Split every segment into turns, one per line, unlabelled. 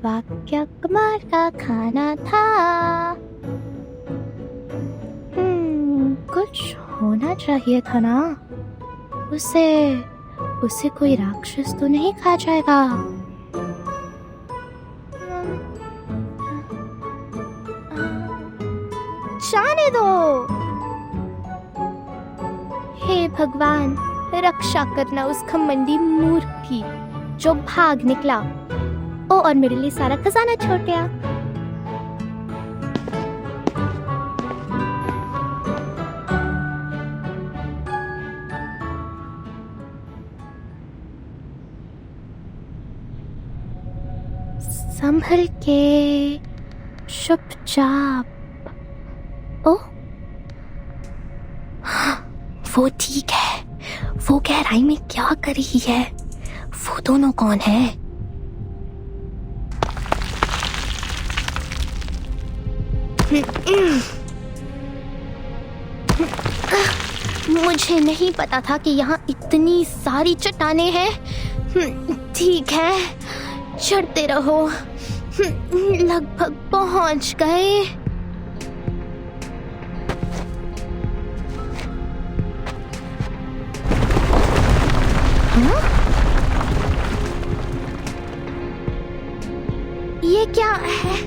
वाक्य कुमार का खाना था। कुछ होना चाहिए था ना। उसे कोई राक्षस तो नहीं खा जाएगा। जाने दो। हे भगवान, रक्षा करना उस घमंडी मूर्ख की जो भाग निकला और मेरे लिए सारा खजाना छोड़ गया। संभल के, चुपचाप। ओह, वो ठीक है। वो गहराई में क्या कर रही है? वो दोनों कौन है? मुझे नहीं पता था कि यहाँ इतनी सारी चट्टानें हैं। ठीक है, चढ़ते रहो। लगभग पहुंच गए। ये क्या है?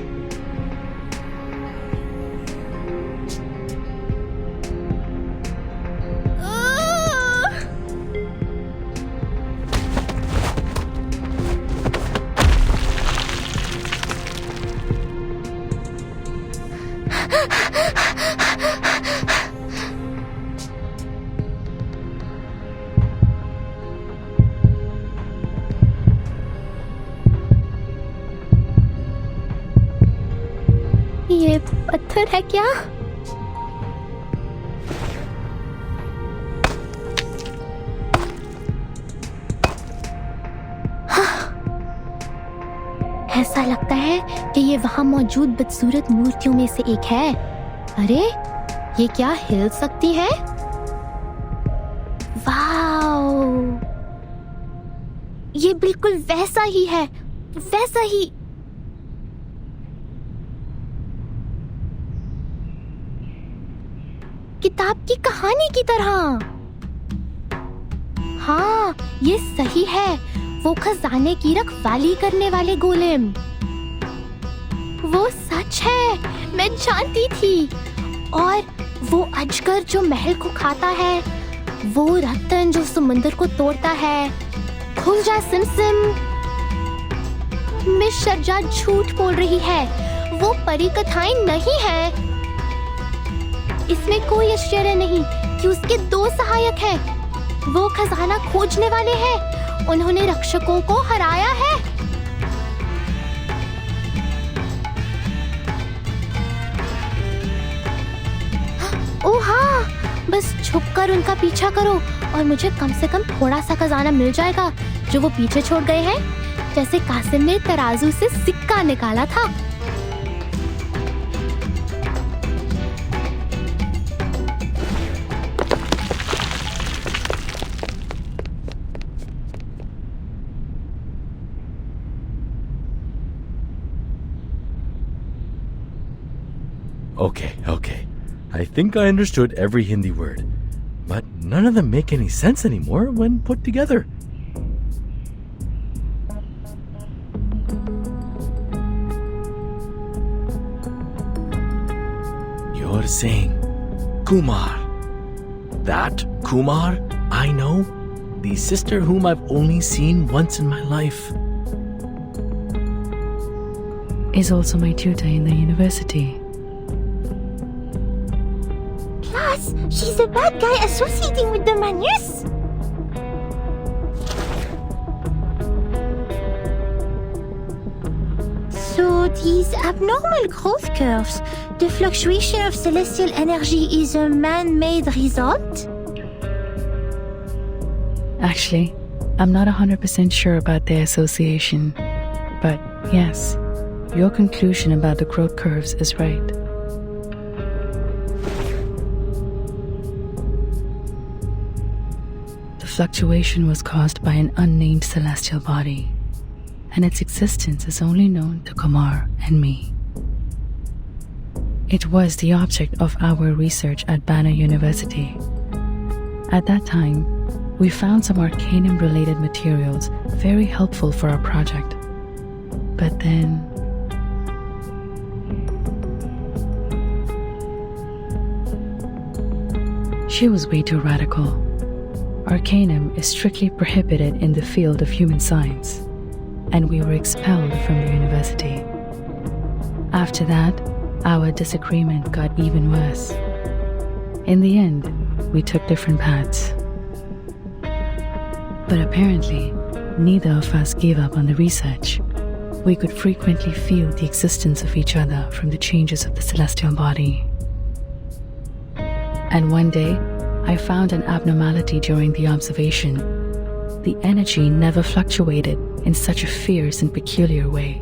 ये पत्थर है क्या? ऐसा लगता है कि ये वहां मौजूद बदसूरत मूर्तियों में से एक है। अरे, ये क्या हिल सकती है? वाओ! ये बिल्कुल वैसा ही है, वैसा ही। किताब की कहानी की तरह। हाँ, ये सही है। वो खजाने की रखवाली करने वाले गोलेम। वो सच है, मैं जानती थी। और वो अजगर जो महल को खाता है, वो रत्न जो समुद्र को तोड़ता है। खुल जा सिमसिम। मिस शर्जा झूठ बोल रही है। वो परी कथाएं नहीं है। इसमें कोई आश्चर्य नहीं कि उसके 2 सहायक हैं। वो खजाना खोजने वाले हैं। उन्होंने रक्षकों को हराया है। ओह हाँ, बस छुपकर उनका पीछा करो और मुझे कम से कम थोड़ा सा खजाना मिल जाएगा जो वो पीछे छोड़ गए हैं, जैसे कासिम ने तराजू से सिक्का निकाला था।
Okay. I think I understood every Hindi word, but none of them make any sense anymore when put together. You're saying Kumar. That Kumar I know, the sister whom I've only seen once in my life.
Is also my tutor in the university.
She's a bad guy associating with the Manus. So these abnormal growth curves, the fluctuation of celestial energy is a man-made result?
Actually, I'm not 100% sure about their association. But yes, your conclusion about the growth curves is right. The fluctuation was caused by an unnamed celestial body, and its existence is only known to Kumar and me. It was the object of our research at Banner University. At that time, we found some Arcanum-related materials very helpful for our project. But then... she was way too radical. Arcanum is strictly prohibited in the field of human science, and we were expelled from the university. After that, our disagreement got even worse. In the end, we took different paths. But apparently, neither of us gave up on the research. We could frequently feel the existence of each other from the changes of the celestial body. And one day, I found an abnormality during the observation. The energy never fluctuated in such a fierce and peculiar way.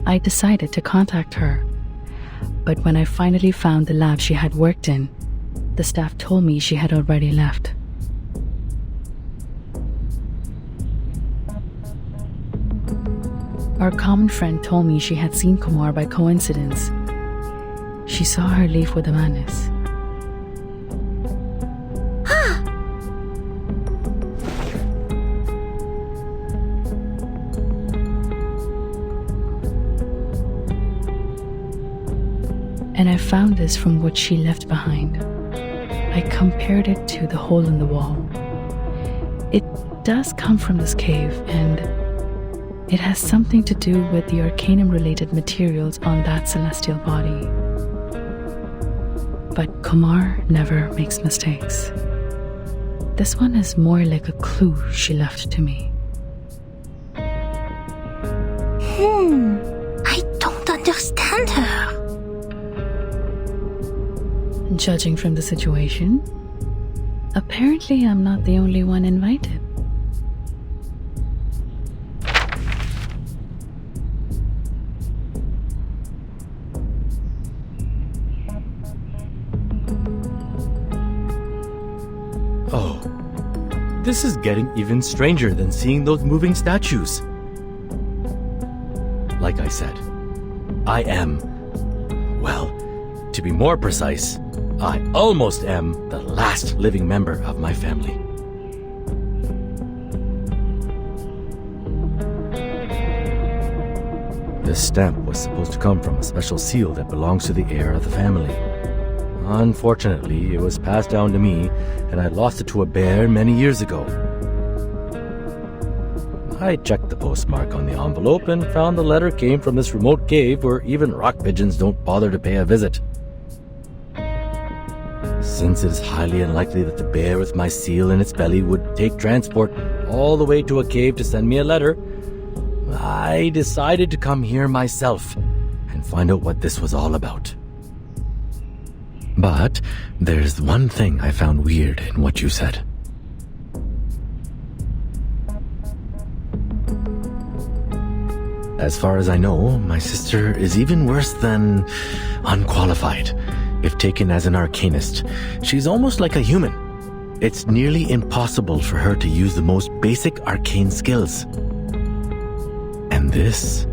I decided to contact her. But when I finally found the lab she had worked in, the staff told me she had already left. Our common friend told me she had seen Kumar by coincidence. She saw her leave with Amanis. And I found this from what she left behind. I compared it to the hole in the wall. It does come from this cave, and it has something to do with the Arcanum-related materials on that celestial body. But Kumar never makes mistakes. This one is more like a clue she left to me.
I don't understand her.
Judging from the situation, apparently I'm not the only one invited.
Oh, this is getting even stranger than seeing those moving statues. Like I said, I am, well, to be more precise, I almost am the last living member of my family. This stamp was supposed to come from a special seal that belongs to the heir of the family. Unfortunately, it was passed down to me, and I lost it to a bear many years ago. I checked the postmark on the envelope and found the letter came from this remote cave where even rock pigeons don't bother to pay a visit. Since it is highly unlikely that the bear with my seal in its belly would take transport all the way to a cave to send me a letter, I decided to come here myself and find out what this was all about. But there's one thing I found weird in what you said. As far as I know, my sister is even worse than unqualified. If taken as an arcanist, she's almost like a human. It's nearly impossible for her to use the most basic arcane skills. And this...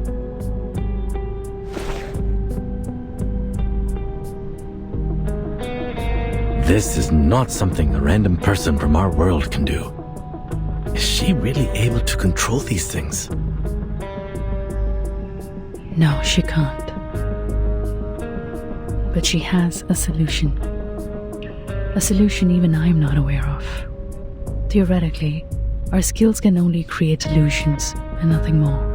this is not something a random person from our world can do. Is she really able to control these things?
No, she can't. But she has a solution. A solution even I'm not aware of. Theoretically, our skills can only create illusions and nothing more.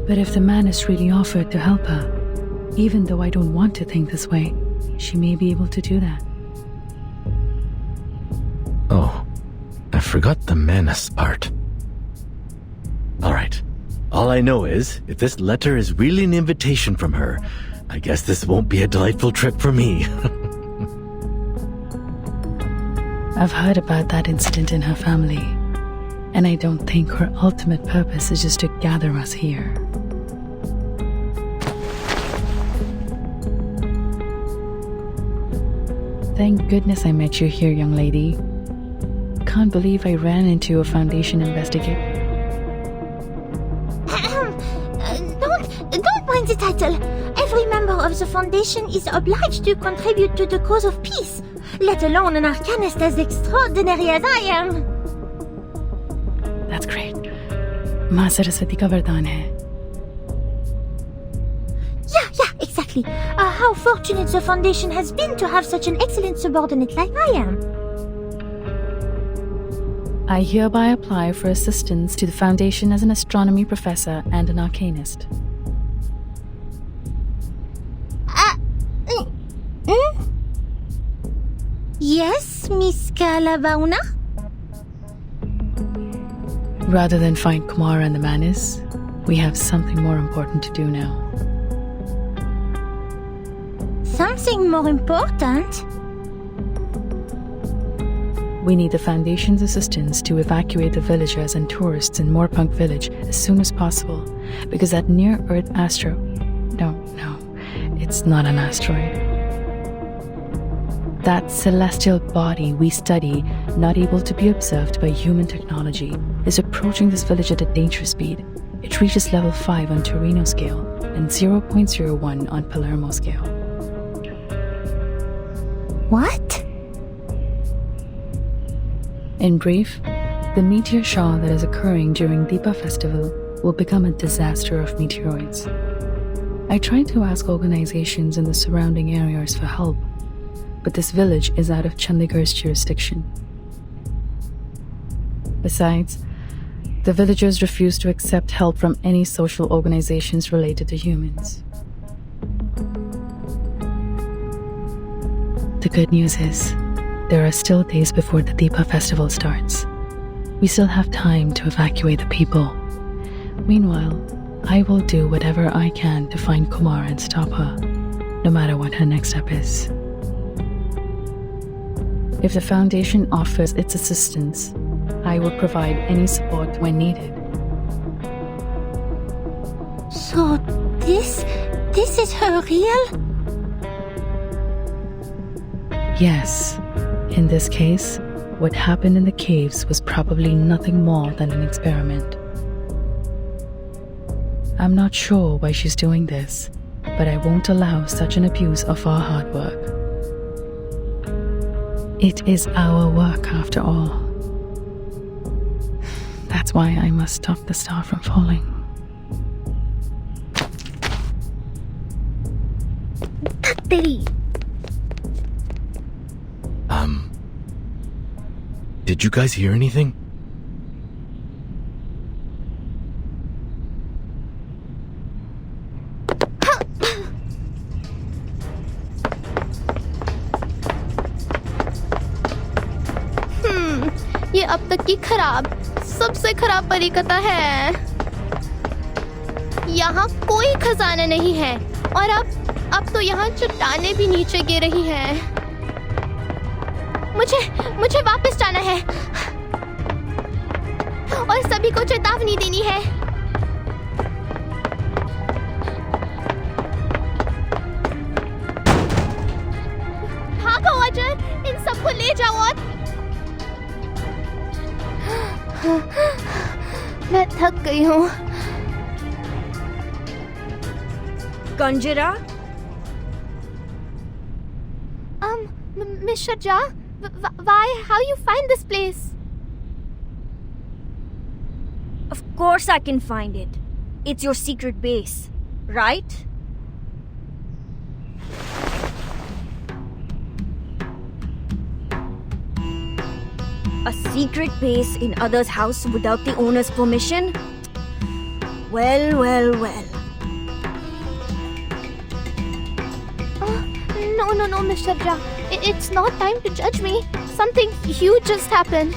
But if the man is really offered to help her, even though I don't want to think this way, she may be able to do that.
Oh, I forgot the Manus part. Alright, all I know is, if this letter is really an invitation from her, I guess this won't be a delightful trip for me.
I've heard about that incident in her family, and I don't think her ultimate purpose is just to gather us here. Thank goodness I met you here, young lady. Can't believe I ran into a Foundation investigator.
title. Every member of the Foundation is obliged to contribute to the cause of peace, let alone an arcanist as extraordinary as I am.
That's great. माँ सरस्वती का वरदान है.
Yeah, exactly. How fortunate the Foundation has been to have such an excellent subordinate like I am.
I hereby apply for assistance to the Foundation as an astronomy professor and an arcanist.
Yes, Miss Calabauna?
Rather than find Kumar and the Manis, we have something more important to do now.
Something more important?
We need the Foundation's assistance to evacuate the villagers and tourists in Moorpunk village as soon as possible, because that near-Earth No, it's not an asteroid. That celestial body we study, not able to be observed by human technology, is approaching this village at a dangerous speed. It reaches level 5 on Torino scale and 0.01 on Palermo scale.
What?
In brief, the meteor shower that is occurring during Deepa festival will become a disaster of meteoroids. I tried to ask organizations in the surrounding areas for help, but this village is out of Chandigarh's jurisdiction. Besides, the villagers refuse to accept help from any social organizations related to humans. The good news is, there are still days before the Deepa festival starts. We still have time to evacuate the people. Meanwhile, I will do whatever I can to find Kumar and stop her, no matter what her next step is. If the Foundation offers its assistance, I will provide any support when needed.
So, this is her real?
Yes. In this case, what happened in the caves was probably nothing more than an experiment. I'm not sure why she's doing this, but I won't allow such an abuse of our hard work. It is our work after all. That's why I must stop the star from falling.
Tatteri.
Did you guys hear anything?
ये अब तक की सबसे खराब परिकथा है। यहाँ कोई खजाना नहीं है और अब तो यहाँ चट्टानें भी नीचे गिर रही हैं। मुझे वापस जाना है और सभी को चेतावनी देनी है। भागो अजर, इन सबको ले जाओ और मैं थक गई हूँ।
Conjurer?
Miss Sharja, why? How you find this place?
Of course I can find it. It's your secret base, right? A secret base in others' house without the owner's permission? Well.
No, Miss Sharja. It's not time to judge me. Something huge just happened.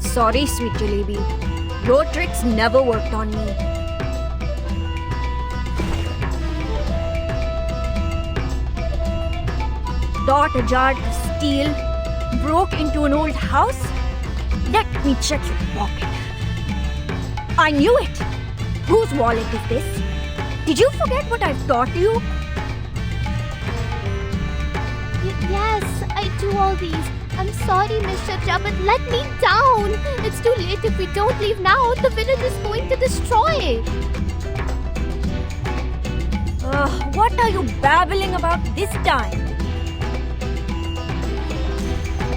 Sorry, sweet Jalebi. Your tricks never worked on me. Thought a jar of steel broke into an old house? Let me check your pocket. I knew it! Whose wallet is this? Did you forget what I've taught you?
Yes, I do all these. I'm sorry, Miss Sharja, but let me down. It's too late if we don't leave now. The village is going to destroy.
What are you babbling about this time?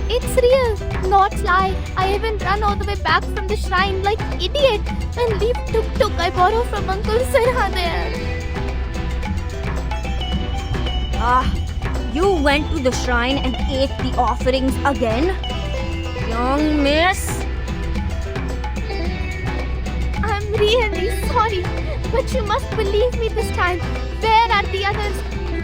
It's real, not lie. I even run all the way back from the shrine like idiot and leave tuk-tuk I borrow from Uncle Sirha there.
You went to the shrine and ate the offerings again? Young miss?
I'm really sorry, but you must believe me this time. Where are the others?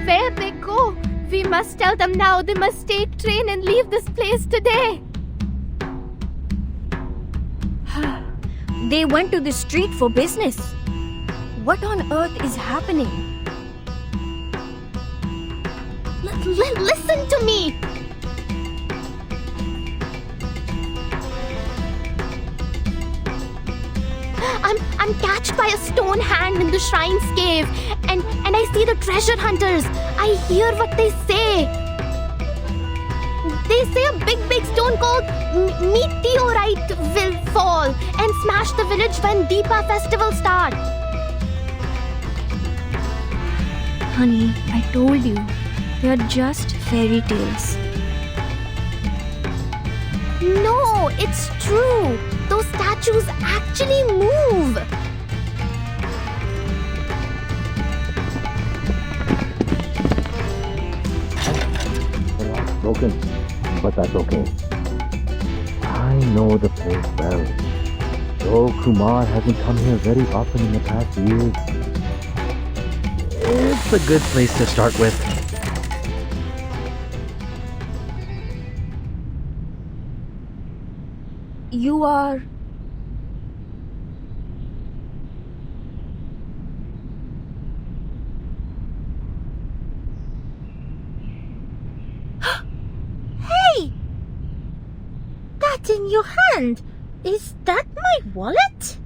Where they go? We must tell them now. They must take train and leave this place today.
They went to the street for business. What on earth is happening?
Listen to me. I'm catched by a stone hand in the shrine's cave, and I see the treasure hunters. I hear what they say. They say a big stone called meteorite will fall and smash the village when Deepa festival starts.
Honey, I told you, they're just fairy tales.
No, it's true. Those statues actually move.
Broken, but that's okay. I know the place well. Though Kumar hasn't come here very often in the past years, it's a good place to start with.
You are...
Hey! That's in your hand. Is that my wallet?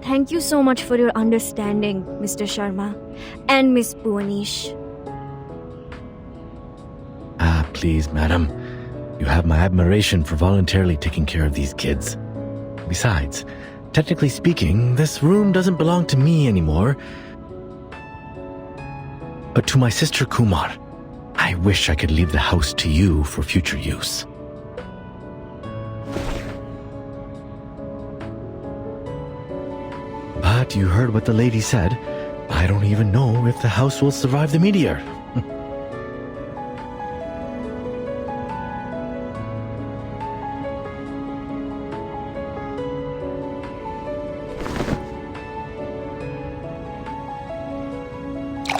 Thank you so much for your understanding, Mr. Sharma and Miss Bhuwanish.
Please, madam. You have my admiration for voluntarily taking care of these kids. Besides, technically speaking, this room doesn't belong to me anymore, but to my sister Kumar. I wish I could leave the house to you for future use. But you heard what the lady said. I don't even know if the house will survive the meteor.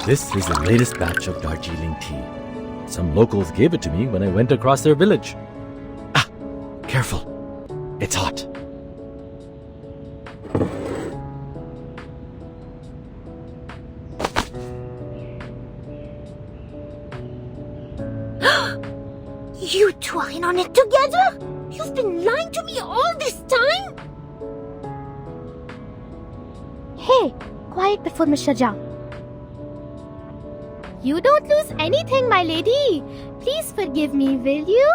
This is the latest batch of Darjeeling tea. Some locals gave it to me when I went across their village. Ah, careful. It's hot.
You two are in on it together? You've been lying to me all this time?
Hey, quiet before Mr. Jha. You don't lose anything, my lady. Please forgive me, will you?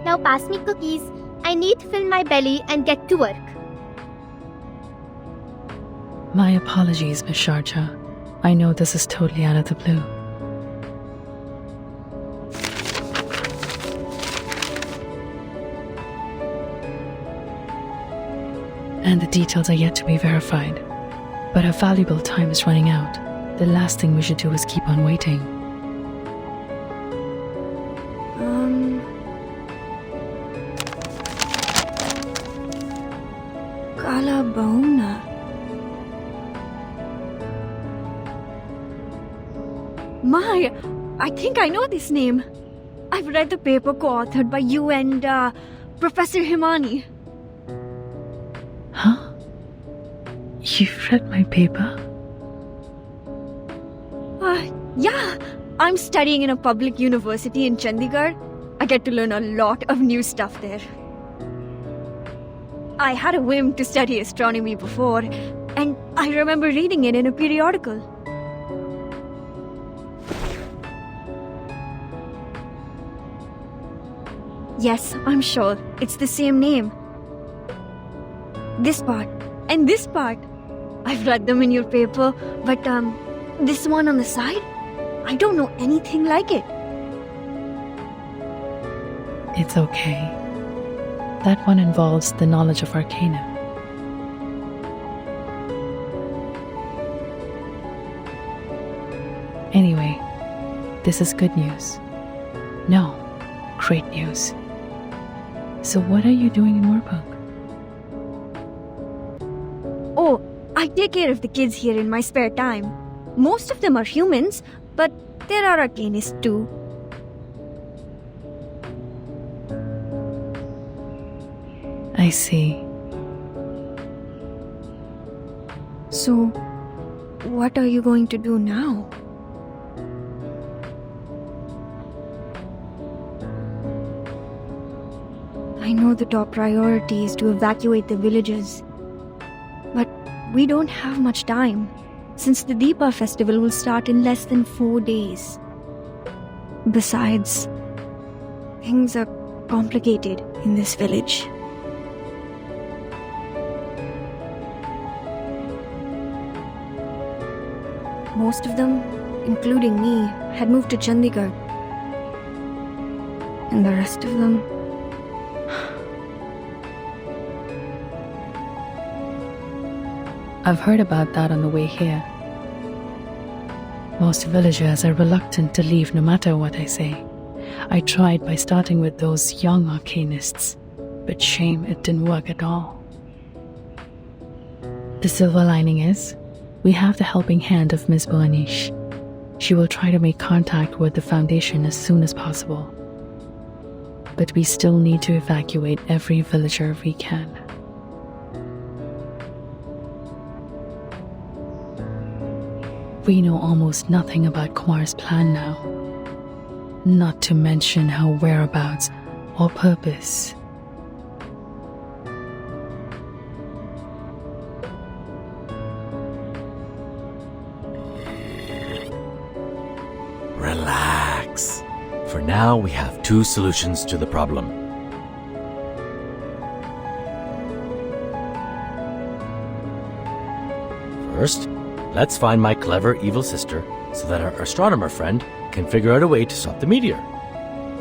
Now pass me cookies. I need to fill my belly and get to work.
My apologies, Miss Sharjah. I know this is totally out of the blue. And the details are yet to be verified. But our valuable time is running out. The last thing we should do is keep on waiting.
Kala Bauna. My, I think I know this name. I've read the paper co-authored by you and Professor Himani.
Huh? You've read my paper?
Yeah. I'm studying in a public university in Chandigarh. I get to learn a lot of new stuff there. I had a whim to study astronomy before, and I remember reading it in a periodical. Yes, I'm sure. It's the same name. This part and this part. I've read them in your paper, but this one on the side? I don't know anything like it.
It's okay. That one involves the knowledge of Arcanum. Anyway, this is good news. No, great news. So what are you doing in Moorpark?
Oh, I take care of the kids here in my spare time. Most of them are humans, but there are arcanists too.
I see.
So, what are you going to do now? I know the top priority is to evacuate the villages. But we don't have much time, since the Deepa festival will start in less than 4 days. Besides, things are complicated in this village. Most of them, including me, had moved to Chandigarh. And the rest of them...
I've heard about that on the way here. Most villagers are reluctant to leave no matter what I say. I tried by starting with those young arcanists, but shame it didn't work at all. The silver lining is, we have the helping hand of Miss Bhuanish. She will try to make contact with the Foundation as soon as possible. But we still need to evacuate every villager we can. We know almost nothing about Kumar's plan now. Not to mention her whereabouts or purpose.
Relax. For now, we have 2 solutions to the problem. First, let's find my clever evil sister so that our astronomer friend can figure out a way to stop the meteor.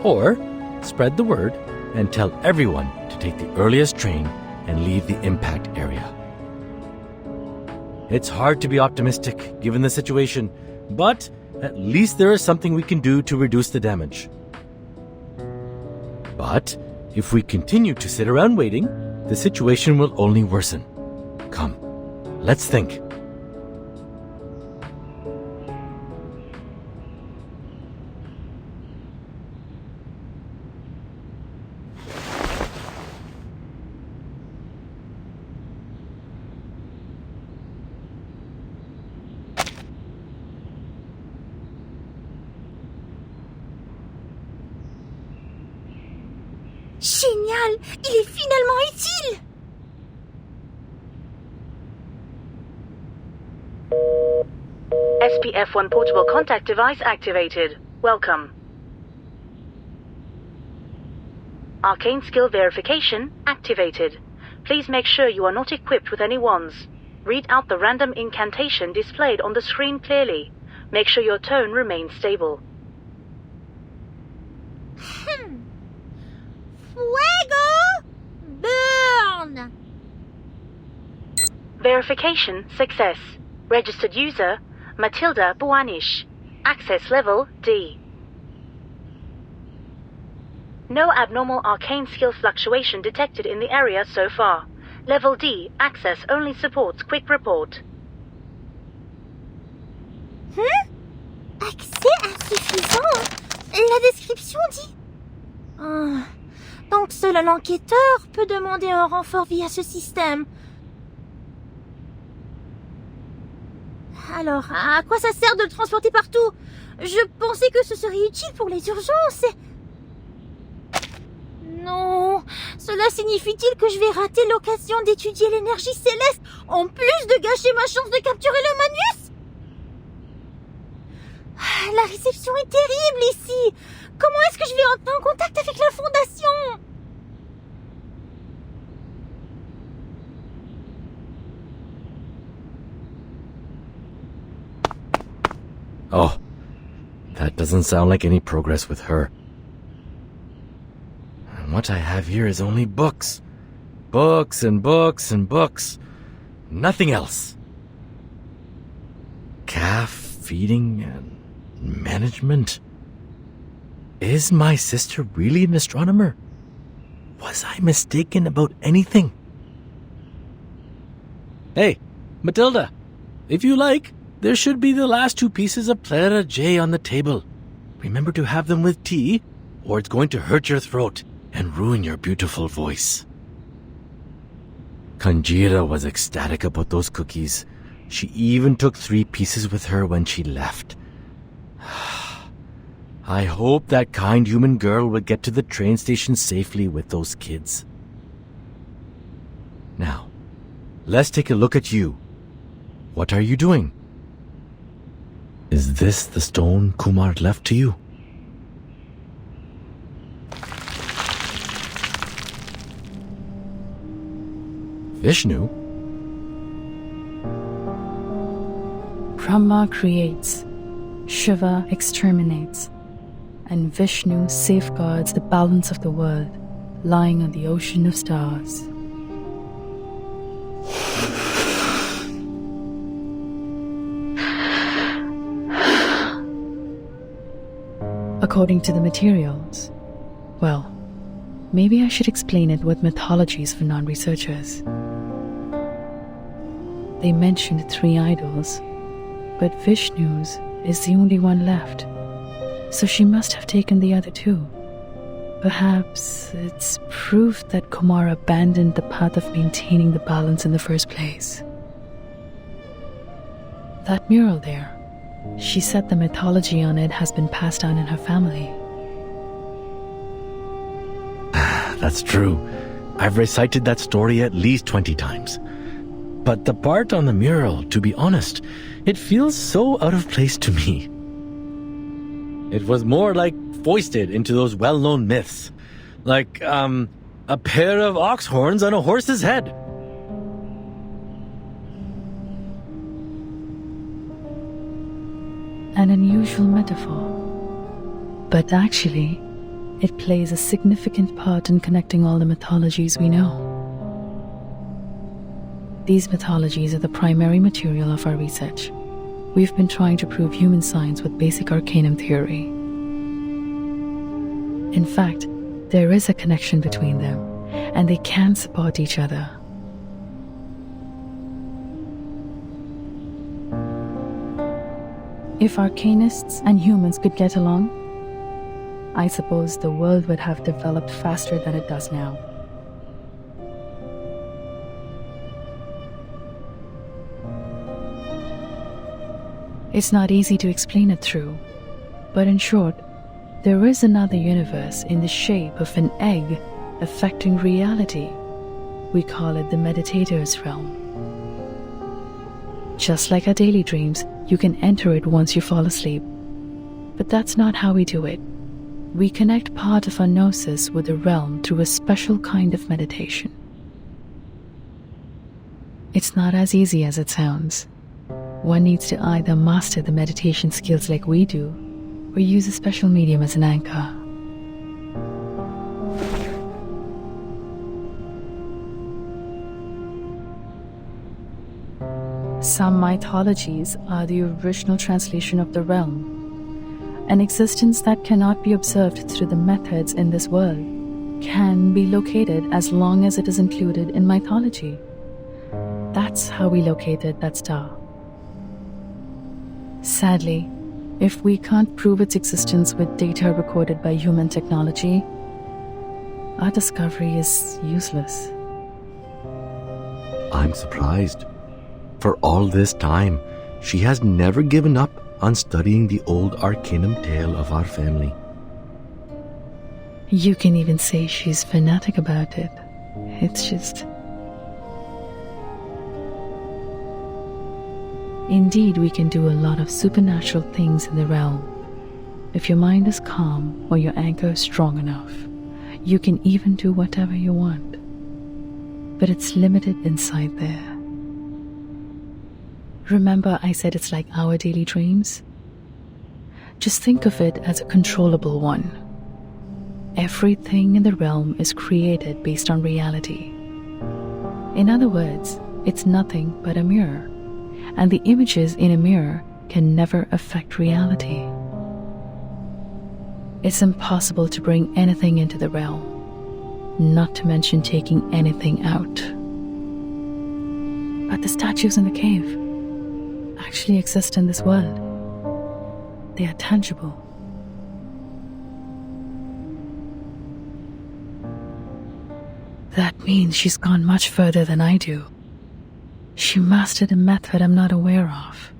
Or spread the word and tell everyone to take the earliest train and leave the impact area. It's hard to be optimistic given the situation, but at least there is something we can do to reduce the damage. But if we continue to sit around waiting, the situation will only worsen. Come, let's think.
Génial! Il est finalement utile!
SPF-1 portable contact device activated. Welcome. Arcane skill verification activated. Please make sure you are not equipped with any wands. Read out the random incantation displayed on the screen clearly. Make sure your tone remains stable.
Fuego! Burn!
Verification success. Registered user, Matilda Bhuanish. Access level D. No abnormal arcane skill fluctuation detected in the area so far. Level D, access only supports quick report.
Accès insuffisant. La description dit... Donc seul l'enquêteur peut demander un renfort via ce système. Alors, à quoi ça sert de le transporter partout? Je pensais que ce serait utile pour les urgences. Non, cela signifie-t-il que je vais rater l'occasion d'étudier l'énergie céleste, en plus de gâcher ma chance de capturer le Magnus? La réception est terrible ici. Comment est-ce que je vais entrer en contact avec la Fondation?
Oh, that doesn't sound like any progress with her. And what I have here is only books. Books and books and books. Nothing else. Calf feeding and management. Is my sister really an astronomer? Was I mistaken about anything? Hey, Matilda, if you like, there should be the last 2 pieces of Plera J on the table. Remember to have them with tea, or it's going to hurt your throat and ruin your beautiful voice. Kanjira was ecstatic about those cookies. She even took 3 pieces with her when she left. I hope that kind human girl will get to the train station safely with those kids. Now, let's take a look at you. What are you doing? Is this the stone Kumar left to you? Vishnu?
Brahma creates, Shiva exterminates, and Vishnu safeguards the balance of the world lying on the ocean of stars. According to the materials, well, maybe I should explain it with mythologies for non-researchers. They mentioned 3 idols, but Vishnu's is the only one left, so she must have taken the other 2. Perhaps it's proof that Kumar abandoned the path of maintaining the balance in the first place. That mural there, she said the mythology on it has been passed down in her family.
That's true. I've recited that story at least 20 times. But the part on the mural, to be honest, it feels so out of place to me. It was more like foisted into those well-known myths. Like, a pair of ox horns on a horse's head.
An unusual metaphor, but actually, it plays a significant part in connecting all the mythologies we know. These mythologies are the primary material of our research. We've been trying to prove human science with basic arcanum theory. In fact, there is a connection between them, and they can support each other. If arcanists and humans could get along, I suppose the world would have developed faster than it does now. It's not easy to explain it through, but in short, there is another universe in the shape of an egg affecting reality. We call it the meditator's realm. Just like our daily dreams, you can enter it once you fall asleep. But that's not how we do it. We connect part of our gnosis with the realm through a special kind of meditation. It's not as easy as it sounds. One needs to either master the meditation skills like we do, or use a special medium as an anchor. Some mythologies are the original translation of the realm. An existence that cannot be observed through the methods in this world can be located as long as it is included in mythology. That's how we located that star. Sadly, if we can't prove its existence with data recorded by human technology, our discovery is useless.
I'm surprised. For all this time, she has never given up on studying the old arcanum tale of our family.
You can even say she's fanatic about it. It's just... Indeed, we can do a lot of supernatural things in the realm. If your mind is calm or your anchor is strong enough, you can even do whatever you want. But it's limited inside there. Remember I said it's like our daily dreams? Just think of it as a controllable one. Everything in the realm is created based on reality. In other words, it's nothing but a mirror, and the images in a mirror can never affect reality. It's impossible to bring anything into the realm, not to mention taking anything out. But the statues in the cave actually exist in this world. They are tangible. That means she's gone much further than I do. She mastered a method I'm not aware of.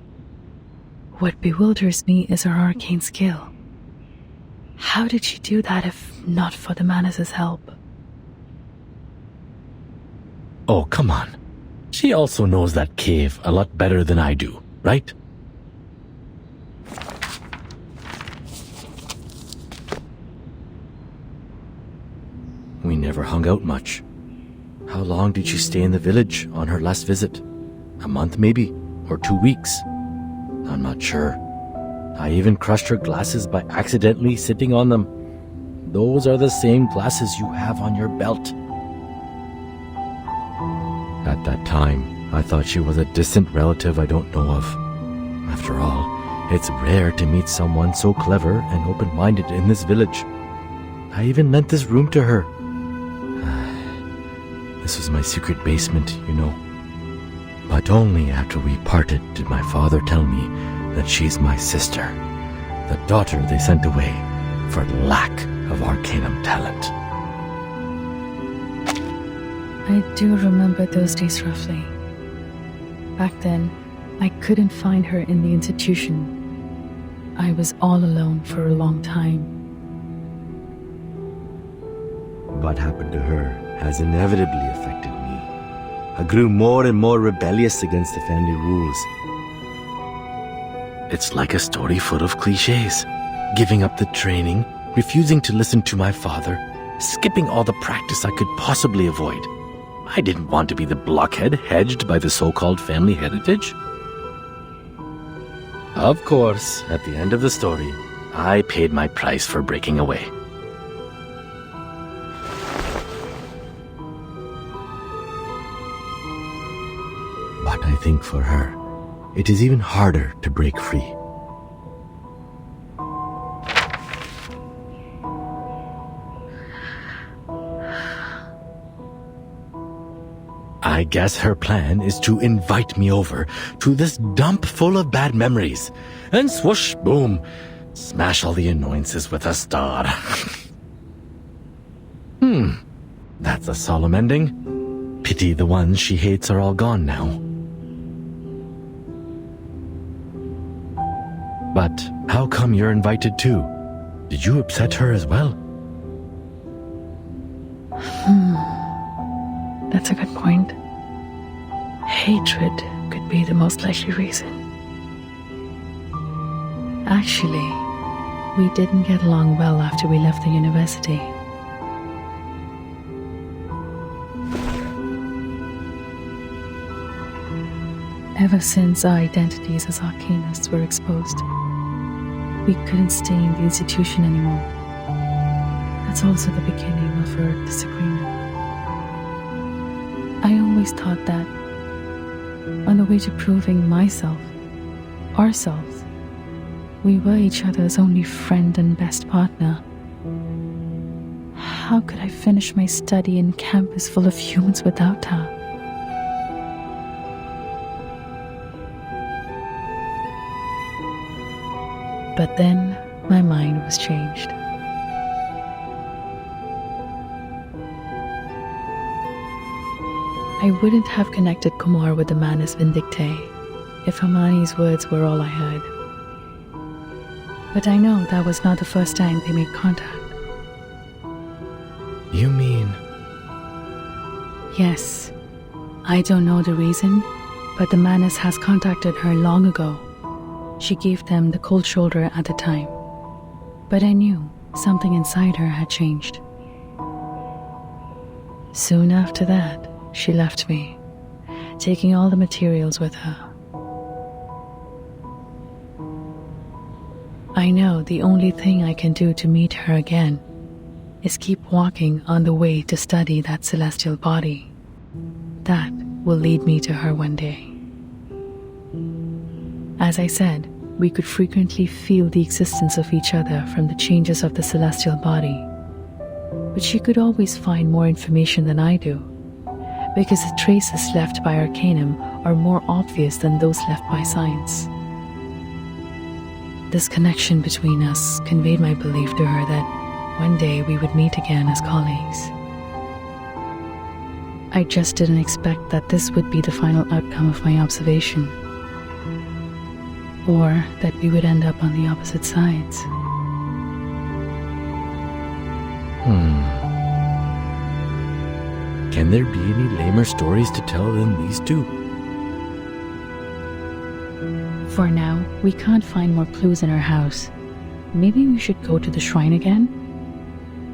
What bewilders me is her arcane skill. How did she do that if not for the Manus' help?
Oh, come on. She also knows that cave a lot better than I do, right? We never hung out much. How long did she stay in the village on her last visit? A month maybe? Or 2 weeks? I'm not sure. I even crushed her glasses by accidentally sitting on them. Those are the same glasses you have on your belt. At that time, I thought she was a distant relative I don't know of. After all, it's rare to meet someone so clever and open-minded in this village. I even lent this room to her. This was my secret basement, you know. But only after we parted did my father tell me that she's my sister, the daughter they sent away for lack of arcanum talent.
I do remember those days roughly. Back then, I couldn't find her in the institution. I was all alone for a long time.
What happened to her has inevitably affected me. I grew more and more rebellious against the family rules. It's like a story full of cliches. Giving up the training, refusing to listen to my father, skipping all the practice I could possibly avoid. I didn't want to be the blockhead hedged by the so-called family heritage. Of course, at the end of the story, I paid my price for breaking away. But I think for her, it is even harder to break free. I guess her plan is to invite me over to this dump full of bad memories, and swoosh, boom, smash all the annoyances with a star. That's a solemn ending. Pity the ones she hates are all gone now. But how come you're invited too? Did you upset her as well?
That's a good point. Hatred could be the most likely reason. Actually, we didn't get along well after we left the university. Ever since our identities as arcanists were exposed, we couldn't stay in the institution anymore. That's also the beginning of our disagreement. I always thought that, on the way to proving myself, ourselves, we were each other's only friend and best partner. How could I finish my study in campus full of humans without her? But then my mind was changed. I wouldn't have connected Kumar with the Manus Vindictae if Hermione's words were all I heard. But I know that was not the first time they made contact.
You mean...
Yes. I don't know the reason, but the Manus has contacted her long ago. She gave them the cold shoulder at the time. But I knew something inside her had changed. Soon after that, she left me, taking all the materials with her. I know the only thing I can do to meet her again is keep walking on the way to study that celestial body. That will lead me to her one day. As I said, we could frequently feel the existence of each other from the changes of the celestial body. But she could always find more information than I do, because the traces left by Arcanum are more obvious than those left by science. This connection between us conveyed my belief to her that one day we would meet again as colleagues. I just didn't expect that this would be the final outcome of my observation, or that we would end up on the opposite sides.
Can there be any lamer stories to tell than these two?
For now, we can't find more clues in our house. Maybe we should go to the shrine again?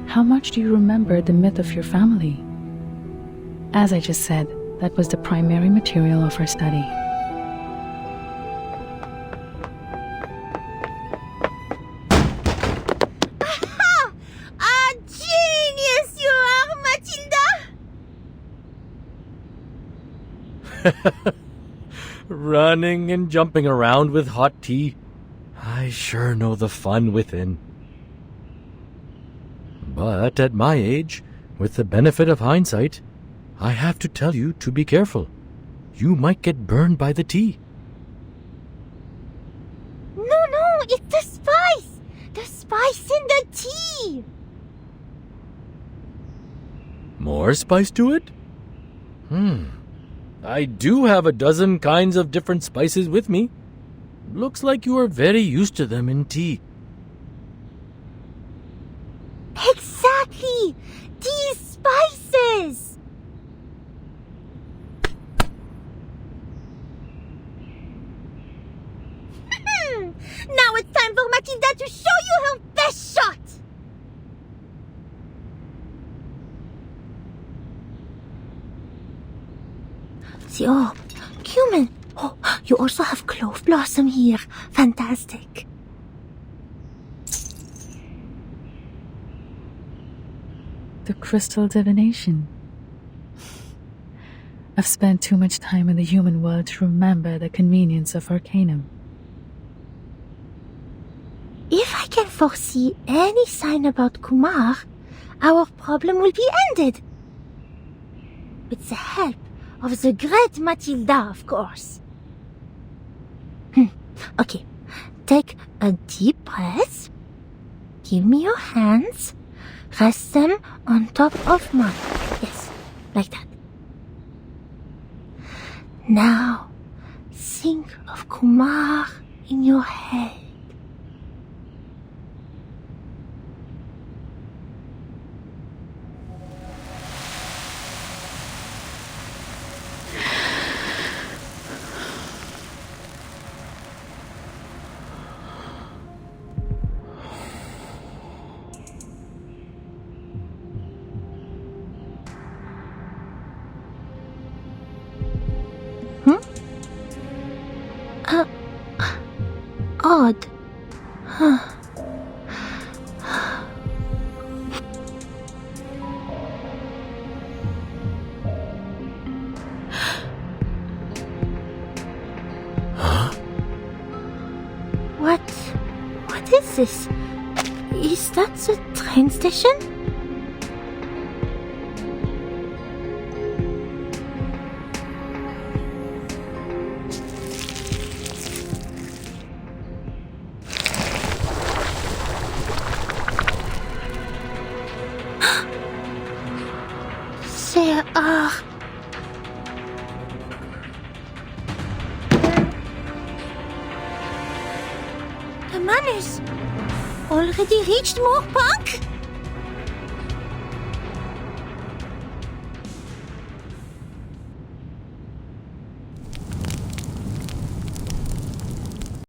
How much do you remember the myth of your family? As I just said, that was the primary material of our study.
A genius you are, Matilda!
Running and jumping around with hot tea. I sure know the fun within. But at my age, with the benefit of hindsight, I have to tell you to be careful. You might get burned by the tea.
No, it's the spice! The spice in the tea!
More spice to it? I do have a dozen kinds of different spices with me. Looks like you are very used to them in tea.
Exactly! These spices! Now it's time for Matilda to show you her best shot! The orb. Cumin. Oh, you also have clove blossom here. Fantastic.
The crystal divination. I've spent too much time in the human world to remember the convenience of Arcanum.
If I can foresee any sign about Kumar, our problem will be ended. With the help of the great Matilda, of course. Okay, take a deep breath. Give me your hands. Rest them on top of mine. Yes, like that. Now, think of Kumar in your head. Odd. What is this? Is that the train station? There are goodness! Already reached Moorpunk?